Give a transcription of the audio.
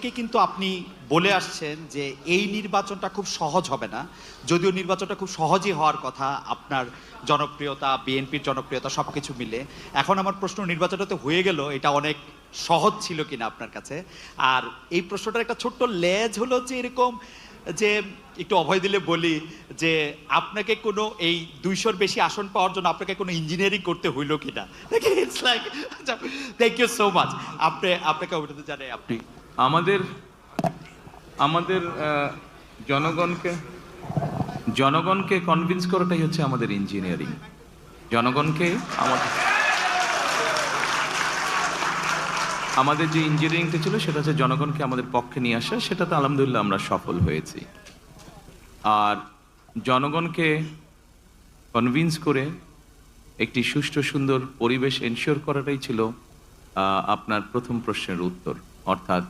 থেকে কিন্তু আপনি বলে আসছেন যে এই নির্বাচনটা খুব সহজ হবে না, যদিও নির্বাচনটা খুব সহজই হওয়ার কথা আপনার জনপ্রিয়তা, বিএনপির জনপ্রিয়তা সবকিছু মিলে। এখন আমার প্রশ্ন, নির্বাচনটা তো হয়ে গেল, এটা অনেক সহজ ছিল কিনা আপনার কাছে? আর এই প্রশ্নটার একটা ছোট্ট লেজ হলো যে এরকম যে, একটু অভয় দিলে বলি যে আপনাকে কোনো এই 200-র বেশি আসন পাওয়ার জন্য আপনাকে কোনো ইঞ্জিনিয়ারিং করতে হইলো কিনা? It's like, thank you so much. আপনাকে অভিনন্দন জানাই। আপনি আমাদের আমাদের জনগণকে জনগণকে কনভিন্স করাটাই হচ্ছে আমাদের ইঞ্জিনিয়ারিং। জনগণকে আমাদের যে ইঞ্জিনিয়ারিংটা ছিল সেটা হচ্ছে জনগণকে আমাদের পক্ষে নিয়ে আসা, সেটাতে আলহামদুলিল্লাহ আমরা সফল হয়েছি। আর জনগণকে কনভিন্স করে একটি সুষ্ঠু সুন্দর পরিবেশ এনশিওর করাটাই ছিল আপনার প্রথম প্রশ্নের উত্তর। অর্থাৎ